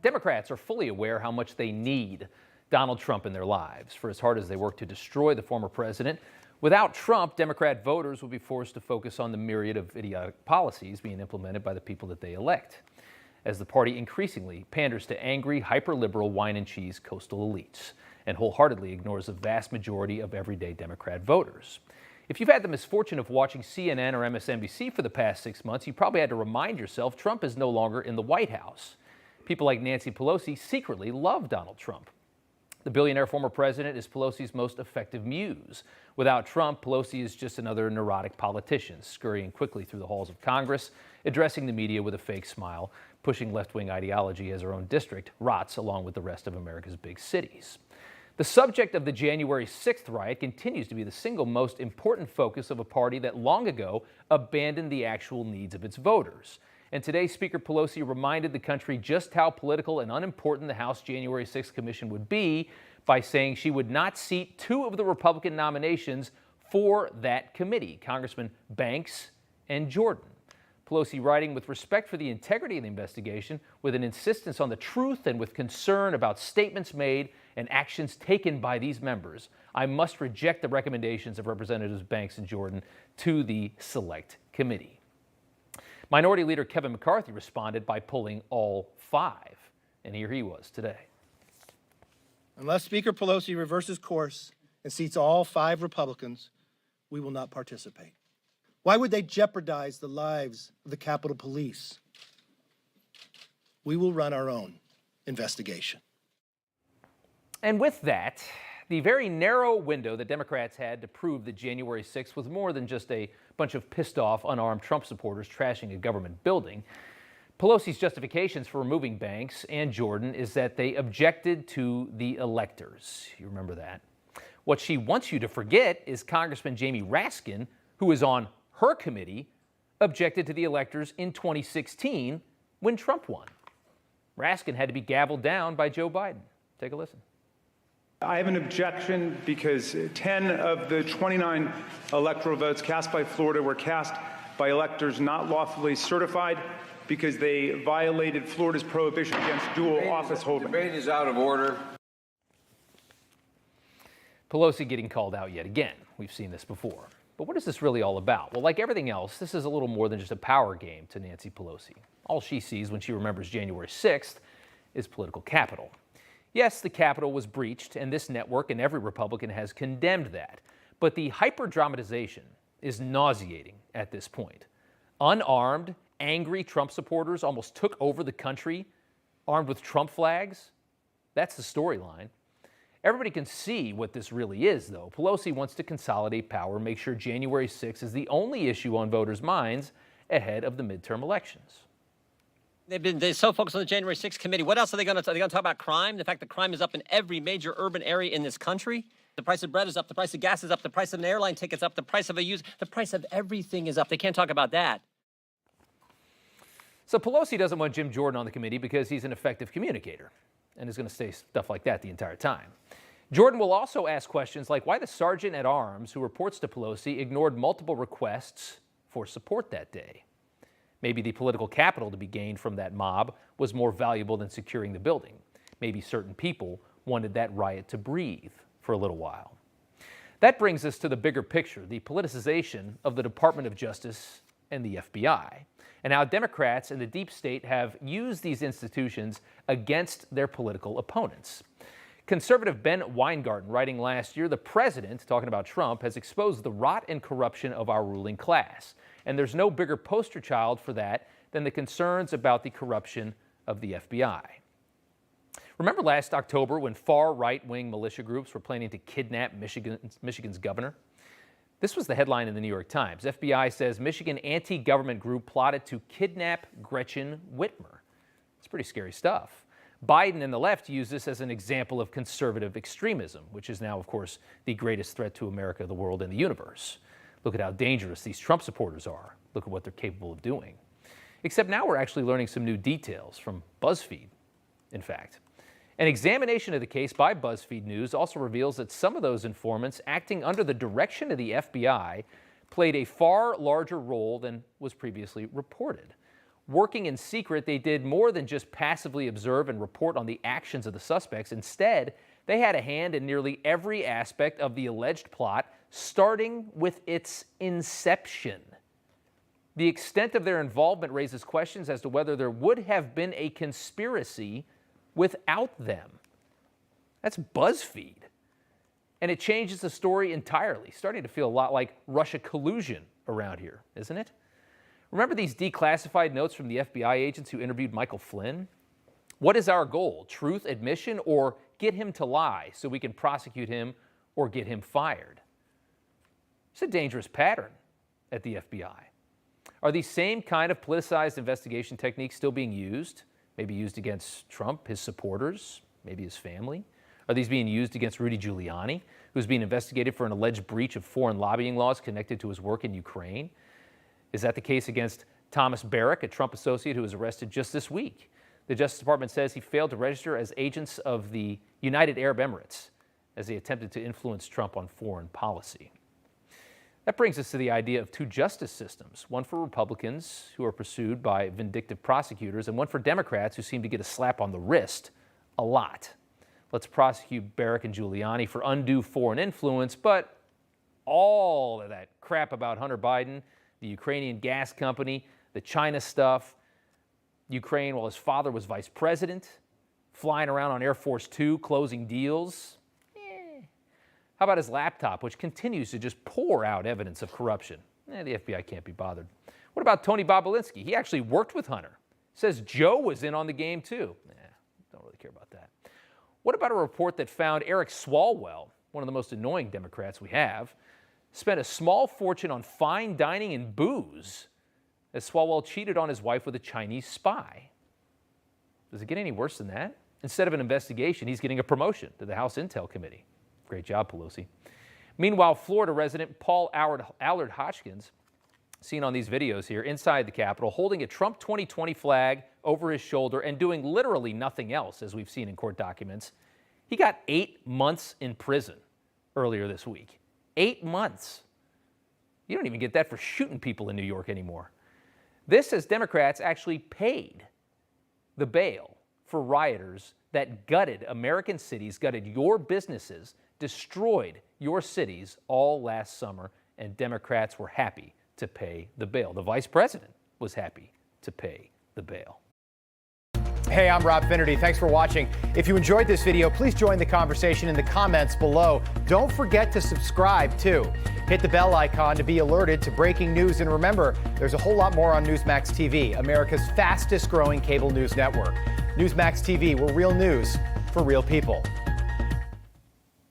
Democrats are fully aware how much they need Donald Trump in their lives. For as hard as they work to destroy the former president, without Trump, Democrat voters will be forced to focus on the myriad of idiotic policies being implemented by the people that they elect, as the party increasingly panders to angry, hyper-liberal wine and cheese coastal elites and wholeheartedly ignores the vast majority of everyday Democrat voters. If you've had the misfortune of watching CNN or MSNBC for the past 6 months, you probably had to remind yourself Trump is no longer in the White House. People like Nancy Pelosi secretly love Donald Trump. The billionaire former president is Pelosi's most effective muse. Without Trump, Pelosi is just another neurotic politician, scurrying quickly through the halls of Congress, addressing the media with a fake smile, pushing left-wing ideology as her own district rots along with the rest of America's big cities. The subject of the January 6th riot continues to be the single most important focus of a party that long ago abandoned the actual needs of its voters. And today, Speaker Pelosi reminded the country just how political and unimportant the House January 6th Commission would be by saying she would not seat two of the Republican nominations for that committee, Congressman Banks and Jordan. Pelosi writing, with respect for the integrity of the investigation, with an insistence on the truth and with concern about statements made and actions taken by these members, I must reject the recommendations of Representatives Banks and Jordan to the Select Committee. Minority Leader Kevin McCarthy responded by pulling all five, and here he was today. Unless Speaker Pelosi reverses course and seats all 5 Republicans, we will not participate. Why would they jeopardize the lives of the Capitol Police? We will run our own investigation. And with that, the very narrow window that Democrats had to prove that January 6th was more than just a bunch of pissed off, unarmed Trump supporters trashing a government building, Pelosi's justifications for removing Banks and Jordan is that they objected to the electors. You remember that. What she wants you to forget is Congressman Jamie Raskin, who is on her committee, objected to the electors in 2016 when Trump won. Raskin had to be gavelled down by Joe Biden. Take a listen. I have an objection because 10 of the 29 electoral votes cast by Florida were cast by electors not lawfully certified because they violated Florida's prohibition against dual office holding. Debate is out of order. Pelosi getting called out yet again. We've seen this before. But what is this really all about? Well, like everything else, this is a little more than just a power game to Nancy Pelosi. All she sees when she remembers January 6th is political capital. Yes, the Capitol was breached, and this network and every Republican has condemned that. But the hyper-dramatization is nauseating at this point. Unarmed, angry Trump supporters almost took over the country, armed with Trump flags. That's the storyline. Everybody can see what this really is, though. Pelosi wants to consolidate power, make sure January 6th is the only issue on voters' minds ahead of the midterm elections. They're so focused on the January 6th committee. What else are they going to talk? Are they going to talk about crime? The fact that crime is up in every major urban area in this country. The price of bread is up. The price of gas is up. The price of an airline ticket is up. The price of the price of everything is up. They can't talk about that. So Pelosi doesn't want Jim Jordan on the committee because he's an effective communicator and is going to say stuff like that the entire time. Jordan will also ask questions like why the sergeant at arms who reports to Pelosi ignored multiple requests for support that day. Maybe the political capital to be gained from that mob was more valuable than securing the building. Maybe certain people wanted that riot to breathe for a little while. That brings us to the bigger picture, the politicization of the Department of Justice and the FBI, and how Democrats and the deep state have used these institutions against their political opponents. Conservative Ben Weingarten writing last year, the president, talking about Trump, has exposed the rot and corruption of our ruling class. And there's no bigger poster child for that than the concerns about the corruption of the FBI. Remember last October when far right-wing militia groups were planning to kidnap Michigan's governor? This was the headline in the New York Times. FBI says Michigan anti-government group plotted to kidnap Gretchen Whitmer. It's pretty scary stuff. Biden and the left use this as an example of conservative extremism, which is now, of course, the greatest threat to America, the world, and the universe. Look at how dangerous these Trump supporters are. Look at what they're capable of doing. Except now we're actually learning some new details from BuzzFeed, in fact. An examination of the case by BuzzFeed News also reveals that some of those informants acting under the direction of the FBI played a far larger role than was previously reported. Working in secret, they did more than just passively observe and report on the actions of the suspects. Instead, they had a hand in nearly every aspect of the alleged plot, starting with its inception. The extent of their involvement raises questions as to whether there would have been a conspiracy without them. That's BuzzFeed. And it changes the story entirely, starting to feel a lot like Russia collusion around here, isn't it? Remember these declassified notes from the FBI agents who interviewed Michael Flynn? What is our goal? Truth, admission, or get him to lie so we can prosecute him or get him fired? It's a dangerous pattern at the FBI. Are these same kind of politicized investigation techniques still being used? Maybe used against Trump, his supporters, maybe his family? Are these being used against Rudy Giuliani, who's being investigated for an alleged breach of foreign lobbying laws connected to his work in Ukraine? Is that the case against Thomas Barrack, a Trump associate who was arrested just this week? The Justice Department says he failed to register as agents of the United Arab Emirates as they attempted to influence Trump on foreign policy. That brings us to the idea of two justice systems, one for Republicans who are pursued by vindictive prosecutors and one for Democrats who seem to get a slap on the wrist a lot. Let's prosecute Barrack and Giuliani for undue foreign influence, but all of that crap about Hunter Biden, the Ukrainian gas company, the China stuff, Ukraine while his father was vice president, flying around on Air Force Two, closing deals. How about his laptop, which continues to just pour out evidence of corruption? The FBI can't be bothered. What about Tony Bobulinski? He actually worked with Hunter. Says Joe was in on the game too. Don't really care about that. What about a report that found Eric Swalwell, one of the most annoying Democrats we have, spent a small fortune on fine dining and booze as Swalwell cheated on his wife with a Chinese spy? Does it get any worse than that? Instead of an investigation, he's getting a promotion to the House Intel Committee. Great job, Pelosi. Meanwhile, Florida resident Paul Allard Hodgkins, seen on these videos here inside the Capitol, holding a Trump 2020 flag over his shoulder and doing literally nothing else, as we've seen in court documents. He got 8 months in prison earlier this week. 8 months. You don't even get that for shooting people in New York anymore. This as Democrats actually paid the bail for rioters that gutted American cities, gutted your businesses, destroyed your cities all last summer, and Democrats were happy to pay the bail. The vice president was happy to pay the bail. Hey, I'm Rob Finnerty. Thanks for watching. If you enjoyed this video, please join the conversation in the comments below. Don't forget to subscribe, too. Hit the bell icon to be alerted to breaking news. And remember, there's a whole lot more on Newsmax TV, America's fastest growing cable news network. Newsmax TV, where real news for real people.